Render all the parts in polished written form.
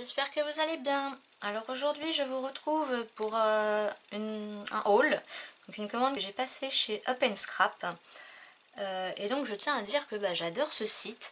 j'espère que vous allez bien. Alors aujourd'hui je vous retrouve pour un haul, donc une commande que j'ai passée chez Up & Scrap. Et donc je tiens à dire que j'adore ce site.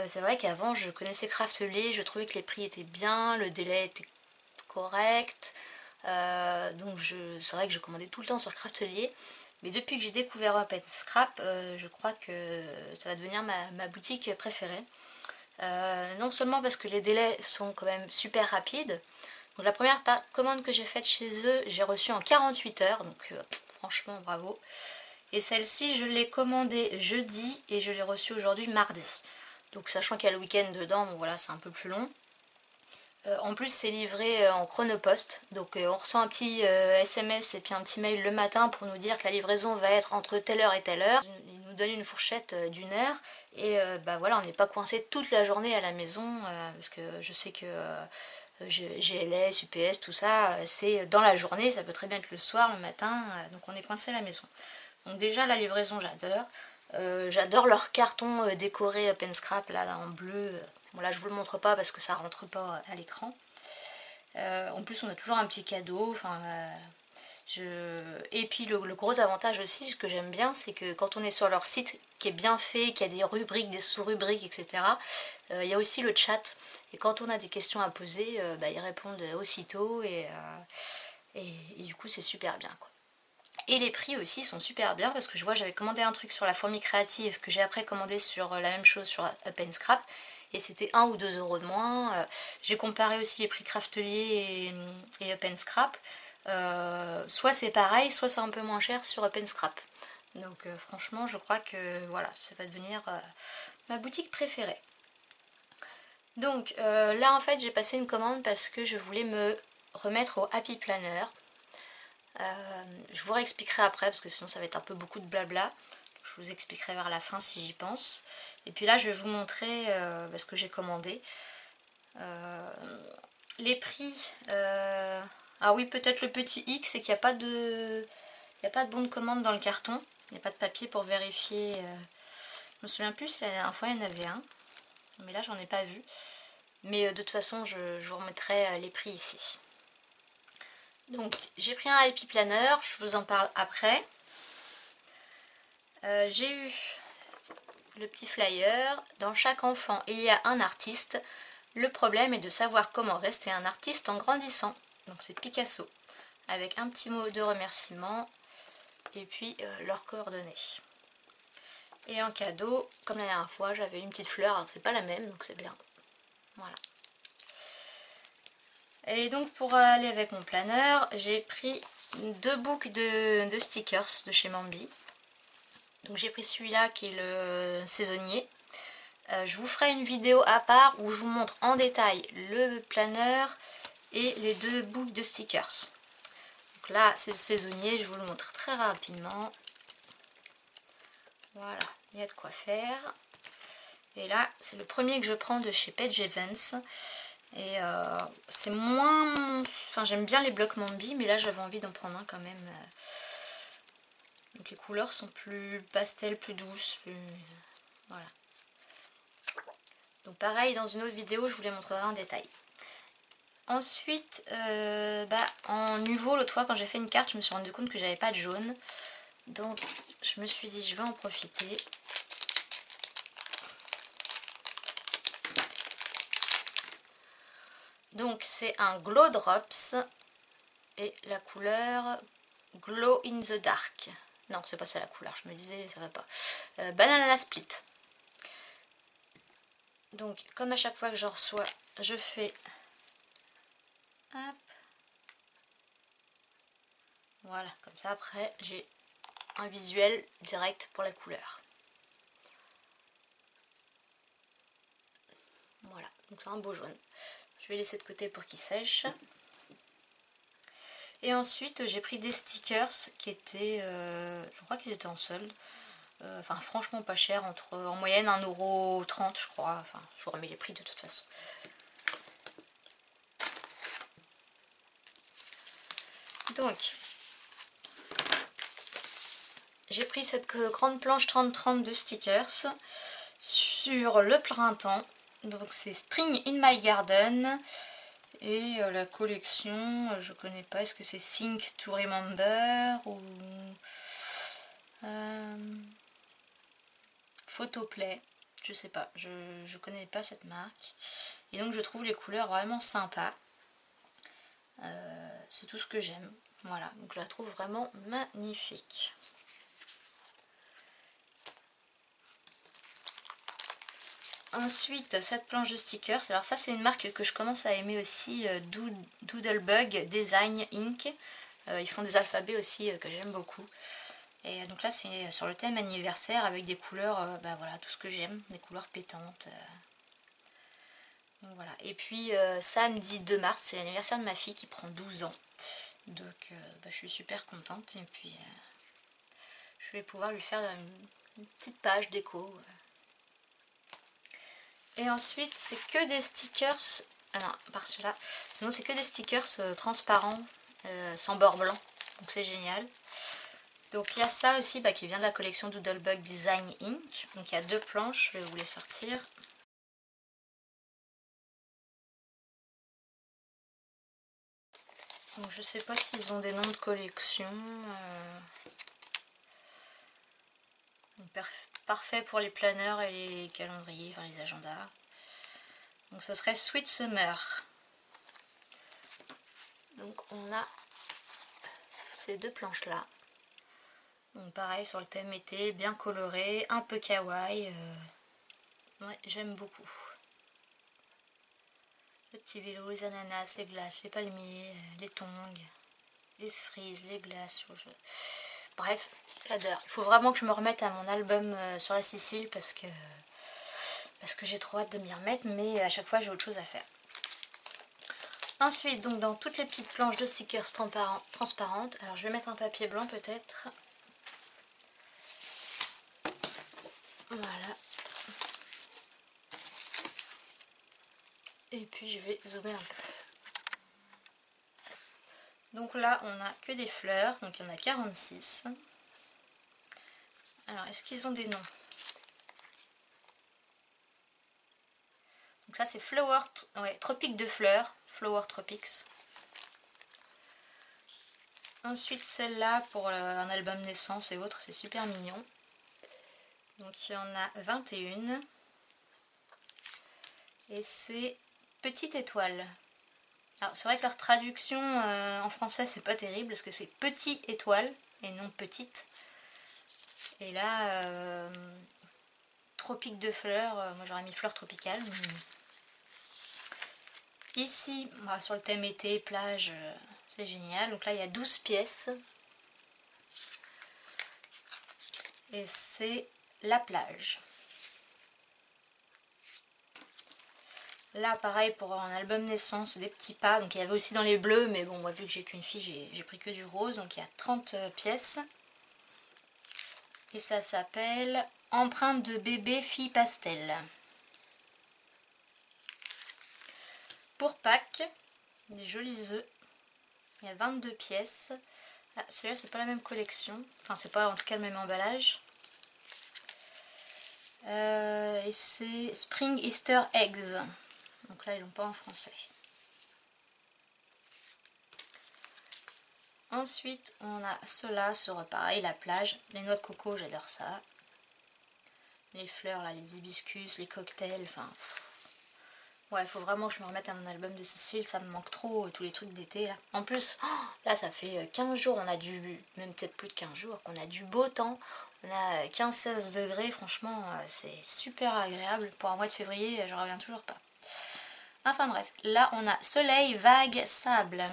C'est vrai qu'avant je connaissais Craftly, je trouvais que les prix étaient bien, le délai était correct. Donc c'est vrai que je commandais tout le temps sur Craftly. Mais depuis que j'ai découvert Up & Scrap, je crois que ça va devenir ma boutique préférée. Non seulement parce que les délais sont quand même super rapides. Donc la première commande que j'ai faite chez eux, j'ai reçu en 48 heures, donc franchement bravo. Et celle-ci, je l'ai commandée jeudi et je l'ai reçue aujourd'hui mardi. Donc sachant qu'il y a le week-end dedans, bon voilà, c'est un peu plus long. En plus c'est livré en chronopost, donc on reçoit un petit SMS et puis un petit mail le matin pour nous dire que la livraison va être entre telle heure et telle heure. Ils nous donnent une fourchette d'une heure et voilà, on n'est pas coincé toute la journée à la maison parce que je sais que GLS, UPS, tout ça, c'est dans la journée, ça peut très bien être le soir, le matin, donc on est coincé à la maison. Donc déjà la livraison j'adore. J'adore leur carton décoré Up & Scrap là en bleu. Bon là je vous le montre pas parce que ça rentre pas à l'écran. En plus on a toujours un petit cadeau. Et puis le gros avantage aussi, ce que j'aime bien, c'est que quand on est sur leur site qui est bien fait, qui a des rubriques, des sous-rubriques, etc. Il y a aussi le chat. Et quand on a des questions à poser, ils répondent aussitôt et du coup c'est super bien quoi. Et les prix aussi sont super bien parce que je vois j'avais commandé un truc sur la fourmi créative que j'ai après commandé sur la même chose sur Up & Scrap et c'était 1 ou 2 euros de moins. J'ai comparé aussi les prix Craftly et Up & Scrap. Soit c'est pareil, soit c'est un peu moins cher sur Up & Scrap. Donc franchement je crois que voilà, ça va devenir ma boutique préférée. Donc là en fait j'ai passé une commande parce que je voulais me remettre au Happy Planner. Je vous réexpliquerai après parce que sinon ça va être un peu beaucoup de blabla. Je vous expliquerai vers la fin si j'y pense. Et puis là je vais vous montrer ce que j'ai commandé. Les prix. Ah oui, peut-être le petit X, c'est qu'il n'y a pas de. Il n'y a pas de bon de commande dans le carton. Il n'y a pas de papier pour vérifier. Je me souviens plus si la dernière fois il y en avait un. Mais là j'en ai pas vu. Mais de toute façon je vous remettrai les prix ici. Donc j'ai pris un Happy Planner, je vous en parle après. J'ai eu le petit flyer. Dans chaque enfant il y a un artiste. Le problème est de savoir comment rester un artiste en grandissant. Donc c'est Picasso. Avec un petit mot de remerciement. Et puis leurs coordonnées. Et en cadeau, comme la dernière fois, j'avais une petite fleur. Alors c'est pas la même, donc c'est bien. Voilà. Et donc pour aller avec mon planeur, j'ai pris 2 boucles de stickers de chez Mambi. Donc j'ai pris celui-là qui est le saisonnier. Je vous ferai une vidéo à part où je vous montre en détail le planeur et les 2 boucles de stickers. Donc là c'est le saisonnier, je vous le montre très rapidement. Voilà, il y a de quoi faire. Et là c'est le premier que je prends de chez Paige Evans. Et c'est moins... Enfin j'aime bien les blocs Mambi, mais là j'avais envie d'en prendre un quand même. Donc les couleurs sont plus pastel, plus douces, plus... Voilà. Donc pareil, dans une autre vidéo, je vous les montrerai en détail. Ensuite, en Nuvo, l'autre fois quand j'ai fait une carte, je me suis rendu compte que j'avais pas de jaune. Donc je me suis dit je vais en profiter. Donc c'est un Glow Drops et la couleur Glow in the Dark. Non, c'est pas ça la couleur, je me disais ça va pas. Banana Split. Donc comme à chaque fois que je reçois, je fais... Hop. Voilà, comme ça après j'ai un visuel direct pour la couleur. Voilà, donc c'est un beau jaune. Je vais laisser de côté pour qu'il sèche. Et ensuite j'ai pris des stickers qui étaient, je crois qu'ils étaient en solde. Enfin franchement pas cher, en moyenne 1,30 € je crois. Enfin je vous remets les prix de toute façon. Donc j'ai pris cette grande planche 30-30 de stickers sur le printemps. Donc c'est Spring in my garden. Et la collection, je connais pas, est-ce que c'est Think to Remember ou Photoplay, je sais pas, je connais pas cette marque. Et donc je trouve les couleurs vraiment sympas. C'est tout ce que j'aime. Voilà, donc je la trouve vraiment magnifique. Ensuite, cette planche de stickers. Alors ça, c'est une marque que je commence à aimer aussi, Doodlebug Design Inc. Ils font des alphabets aussi que j'aime beaucoup. Et donc là, c'est sur le thème anniversaire avec des couleurs, bah voilà, tout ce que j'aime, des couleurs pétantes. Donc voilà. Et puis samedi 2 mars, c'est l'anniversaire de ma fille qui prend 12 ans. Donc bah, je suis super contente. Et puis je vais pouvoir lui faire une petite page déco. Et ensuite, c'est que des stickers. Ah non, par cela. Sinon, c'est que des stickers transparents, sans bord blanc. Donc c'est génial. Donc il y a ça aussi bah, qui vient de la collection Doodlebug Design Inc. Donc il y a 2 planches, je vais vous les sortir. Donc je sais pas s'ils ont des noms de collection. Parfait pour les planeurs et les calendriers, enfin les agendas. Donc ce serait Sweet Summer. Donc on a ces 2 planches là. Donc pareil sur le thème été, bien coloré, un peu kawaii. Ouais, j'aime beaucoup. Le petit vélo, les ananas, les glaces, les palmiers, les tongs, les cerises, les glaces. Bref, j'adore. Il faut vraiment que je me remette à mon album sur la Sicile parce que j'ai trop hâte de m'y remettre, mais à chaque fois j'ai autre chose à faire. Ensuite, donc dans toutes les petites planches de stickers transparentes, alors je vais mettre un papier blanc peut-être. Voilà. Et puis je vais zoomer un peu. Donc là, on n'a que des fleurs, donc il y en a 46. Alors, est-ce qu'ils ont des noms? Donc ça, c'est Flower, ouais, Tropique de fleurs, Flower Tropics. Ensuite, celle-là, pour un album naissance et autres, c'est super mignon. Donc il y en a 21. Et c'est Petite étoile. Alors c'est vrai que leur traduction en français c'est pas terrible parce que c'est petit étoile et non petite. Et là, tropique de fleurs, moi j'aurais mis fleurs tropicales. Ici, bah, sur le thème été, plage, c'est génial. Donc là il y a 12 pièces. Et c'est la plage. Là pareil pour un album naissance, des petits pas, donc il y avait aussi dans les bleus, mais bon moi vu que j'ai qu'une fille j'ai pris que du rose, donc il y a 30 pièces. Et ça s'appelle Empreinte de bébé fille pastel. Pour Pâques, des jolis œufs, il y a 22 pièces. Ah, celui-là c'est pas la même collection, enfin c'est pas en tout cas le même emballage. Et c'est Spring Easter Eggs. Donc là, ils l'ont pas en français. Ensuite, on a cela sur pareil, la plage. Les noix de coco, j'adore ça. Les fleurs, là, les hibiscus, les cocktails, enfin... Ouais, il faut vraiment que je me remette à mon album de Sicile, ça me manque trop, tous les trucs d'été, là. En plus, là, ça fait 15 jours, on a même peut-être plus de 15 jours, qu'on a du beau temps. On a 15-16 degrés, franchement, c'est super agréable. Pour un mois de février, je reviens toujours pas. Enfin bref, là on a soleil, vague, sable.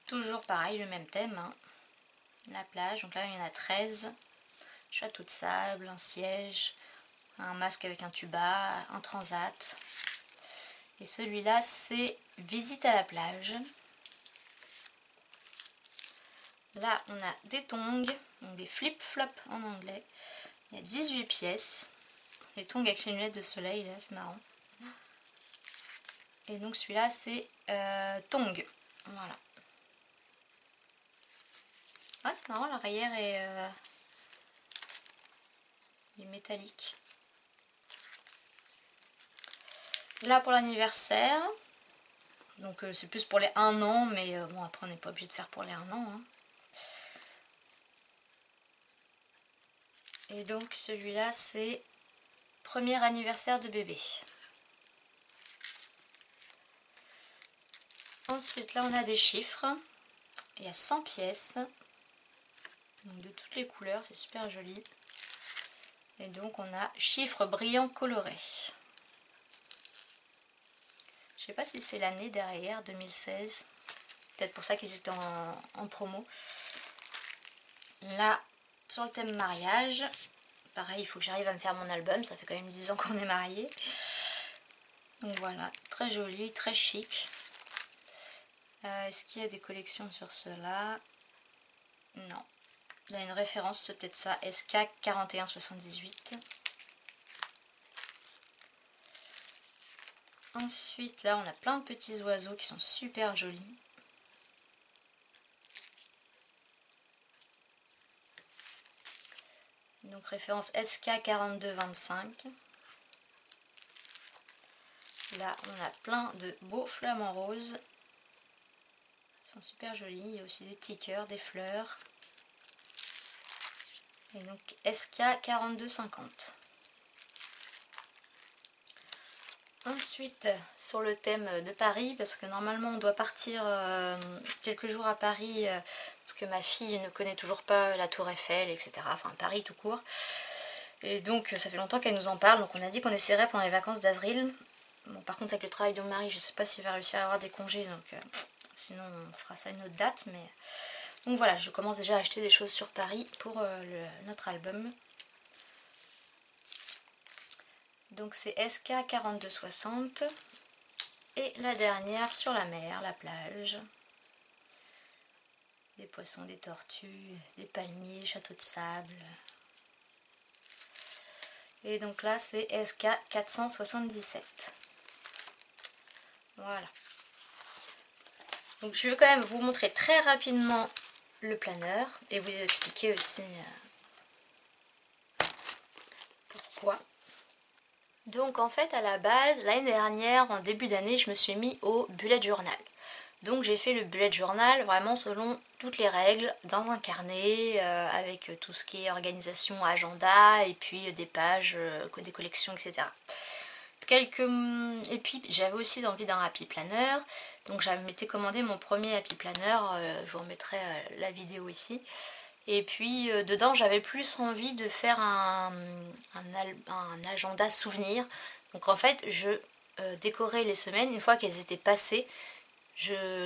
Toujours pareil, le même thème. Hein. La plage, donc là il y en a 13. Château de sable, un siège, un masque avec un tuba, un transat. Et celui-là c'est visite à la plage. Là on a des tongs, donc des flip-flops en anglais. Il y a 18 pièces. Les tongs avec les lunettes de soleil, là c'est marrant. Et donc celui-là c'est Tong. Voilà. Ah c'est marrant, la rayère est métallique. là pour l'anniversaire. Donc c'est plus pour les 1 an, mais bon après on n'est pas obligé de faire pour les 1 an. Hein. Et donc celui-là c'est premier anniversaire de bébé. Ensuite là on a des chiffres. Il y a 100 pièces. Donc, de toutes les couleurs, c'est super joli. Et donc on a chiffres brillants colorés. Je sais pas si c'est l'année derrière, 2016. Peut-être pour ça qu'ils étaient en promo. Là, sur le thème mariage, pareil, il faut que j'arrive à me faire mon album. Ça fait quand même 10 ans qu'on est mariés. Donc voilà, très joli, très chic. Est-ce qu'il y a des collections sur cela? Non. Il y a une référence, c'est peut-être ça, SK 4178. Ensuite, là, on a plein de petits oiseaux qui sont super jolis. Donc, référence SK 4225. Là, on a plein de beaux flamants roses. Ils sont super jolis. Il y a aussi des petits cœurs, des fleurs. Et donc, SK 4250. Ensuite, sur le thème de Paris, parce que normalement on doit partir quelques jours à Paris, parce que ma fille ne connaît toujours pas la Tour Eiffel, etc. Enfin Paris tout court. Et donc ça fait longtemps qu'elle nous en parle, donc on a dit qu'on essaierait pendant les vacances d'avril. Bon, par contre avec le travail de mon mari, je sais pas s'il va réussir à avoir des congés, donc sinon on fera ça une autre date. Mais donc voilà, je commence déjà à acheter des choses sur Paris pour notre album. Donc c'est SK 4260 et la dernière sur la mer, la plage. Des poissons, des tortues, des palmiers, châteaux de sable. Et donc là c'est SK 477. Voilà. Donc je vais quand même vous montrer très rapidement le planeur et vous expliquer aussi pourquoi. Donc en fait à la base, l'année dernière, en début d'année, je me suis mis au bullet journal. Donc j'ai fait le bullet journal vraiment selon toutes les règles, dans un carnet, avec tout ce qui est organisation, agenda, et puis des pages, des collections, etc. Et puis j'avais aussi envie d'un happy planner, donc j'avais m'étais commandé mon premier happy planner, je vous remettrai la vidéo ici. Et puis dedans j'avais plus envie de faire un agenda souvenir. Donc en fait je décorais les semaines une fois qu'elles étaient passées.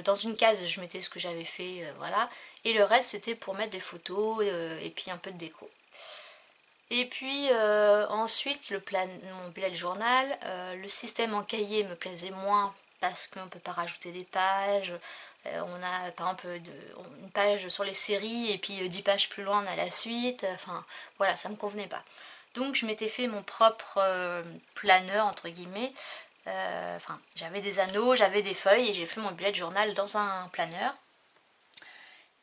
Dans une case je mettais ce que j'avais fait, voilà. Et le reste c'était pour mettre des photos et puis un peu de déco. Et puis ensuite mon bullet journal, le système en cahier me plaisait moins parce qu'on ne peut pas rajouter des pages. On a par exemple une page sur les séries et puis 10 pages plus loin on a la suite. Enfin voilà, ça me convenait pas. Donc je m'étais fait mon propre planeur entre guillemets. Enfin j'avais des anneaux, j'avais des feuilles et j'ai fait mon bullet journal dans un planeur.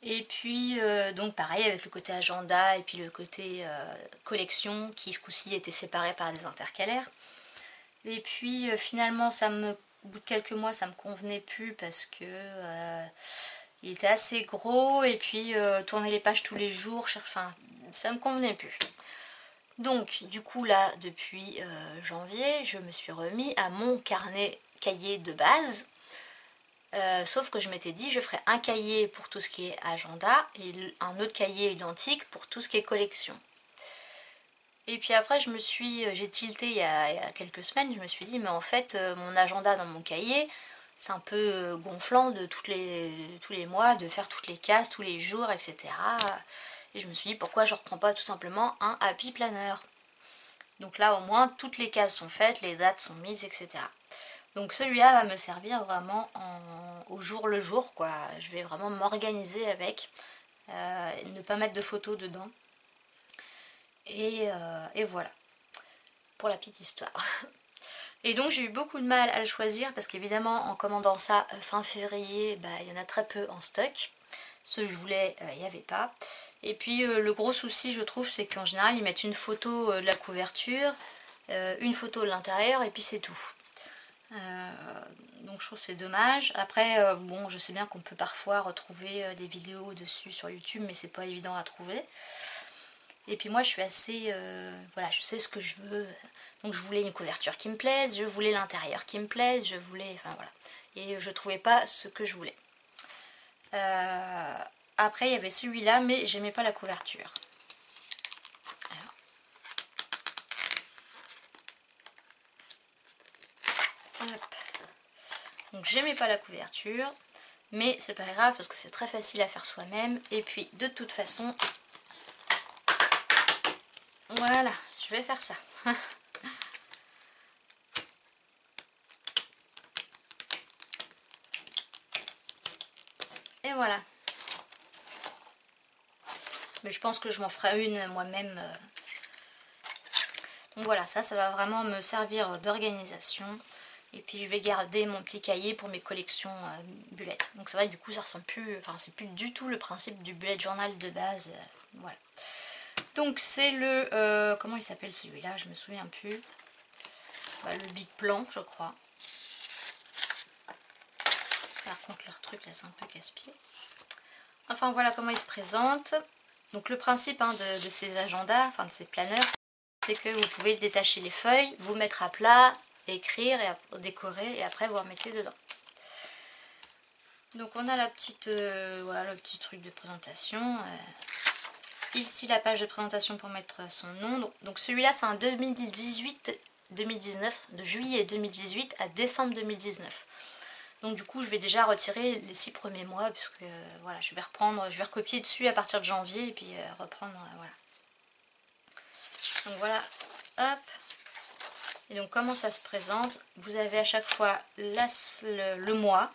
Et puis donc pareil avec le côté agenda et puis le côté collection qui ce coup-ci était séparé par des intercalaires. Et puis finalement au bout de quelques mois ça me convenait plus parce que il était assez gros et puis tourner les pages tous les jours, enfin ça me convenait plus. Donc du coup là depuis janvier je me suis remis à mon carnet cahier de base. Sauf que je m'étais dit je ferais un cahier pour tout ce qui est agenda et un autre cahier identique pour tout ce qui est collection. Et puis après j'ai tilté il y a quelques semaines, je me suis dit mais en fait mon agenda dans mon cahier c'est un peu gonflant de tous les mois de faire toutes les cases tous les jours, etc. Et je me suis dit pourquoi je reprends pas tout simplement un happy planner. Donc là au moins toutes les cases sont faites, les dates sont mises, etc. Donc celui-là va me servir vraiment au jour le jour, quoi. Je vais vraiment m'organiser avec, ne pas mettre de photos dedans. Et voilà, pour la petite histoire. Et donc j'ai eu beaucoup de mal à le choisir parce qu'évidemment en commandant ça fin février, il y en a très peu en stock. Ceux que je voulais, il n'y avait pas. Et puis le gros souci je trouve c'est qu'en général ils mettent une photo de la couverture, une photo de l'intérieur et puis c'est tout. Donc je trouve que c'est dommage. Après, bon, je sais bien qu'on peut parfois retrouver des vidéos dessus sur YouTube, mais c'est pas évident à trouver. Et puis moi je suis assez, voilà, je sais ce que je veux. Donc je voulais une couverture qui me plaise, je voulais l'intérieur qui me plaise, je voulais, enfin voilà. Et je trouvais pas ce que je voulais. Après il y avait celui-là, mais j'aimais pas la couverture. Alors. Hop. Donc j'aimais pas la couverture, mais c'est pas grave parce que c'est très facile à faire soi-même. Et puis de toute façon, voilà, je vais faire ça. Et voilà. Mais je pense que je m'en ferai une moi-même. Donc voilà, ça va vraiment me servir d'organisation. Et puis je vais garder mon petit cahier pour mes collections bullet. Donc c'est vrai, du coup ça ressemble plus, enfin c'est plus du tout le principe du bullet journal de base. Voilà. Donc c'est le, comment il s'appelle celui-là, je me souviens plus. Le Big Plan, je crois. Par contre leur truc là c'est un peu casse-pied. Enfin voilà comment il se présente. Donc le principe de ces agendas, enfin de ces planeurs, c'est que vous pouvez détacher les feuilles, vous mettre à plat, écrire et décorer et après vous remettez dedans. Donc on a la petite, voilà le petit truc de présentation. Ici la page de présentation pour mettre son nom. Donc celui-là c'est un 2018-2019, de juillet 2018 à décembre 2019. Donc du coup je vais déjà retirer les 6 premiers mois puisque voilà je vais recopier dessus à partir de janvier et puis reprendre voilà. Donc voilà, hop. Et donc comment ça se présente? Vous avez à chaque fois le mois.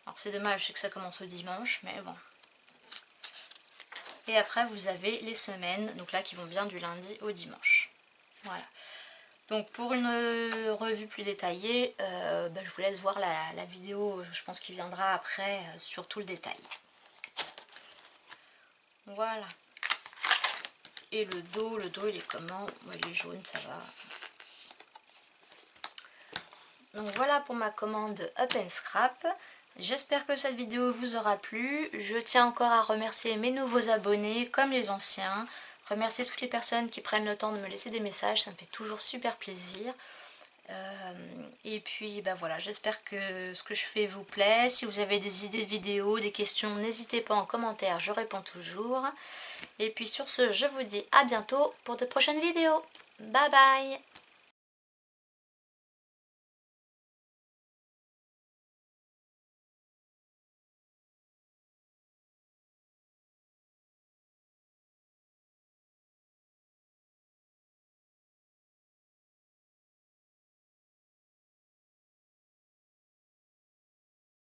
Alors c'est dommage, c'est que ça commence au dimanche, mais bon. Et après vous avez les semaines, donc là qui vont bien du lundi au dimanche. Voilà. Donc pour une revue plus détaillée, je vous laisse voir la vidéo, je pense qu'il viendra après, sur tout le détail. Voilà. Et le dos il est comment? Il est jaune, ça va. Donc voilà pour ma commande Up & Scrap. J'espère que cette vidéo vous aura plu. Je tiens encore à remercier mes nouveaux abonnés comme les anciens. Remercier toutes les personnes qui prennent le temps de me laisser des messages, ça me fait toujours super plaisir. Et puis voilà, j'espère que ce que je fais vous plaît. Si vous avez des idées de vidéos, des questions, n'hésitez pas en commentaire, je réponds toujours. Et puis sur ce, je vous dis à bientôt pour de prochaines vidéos. Bye bye!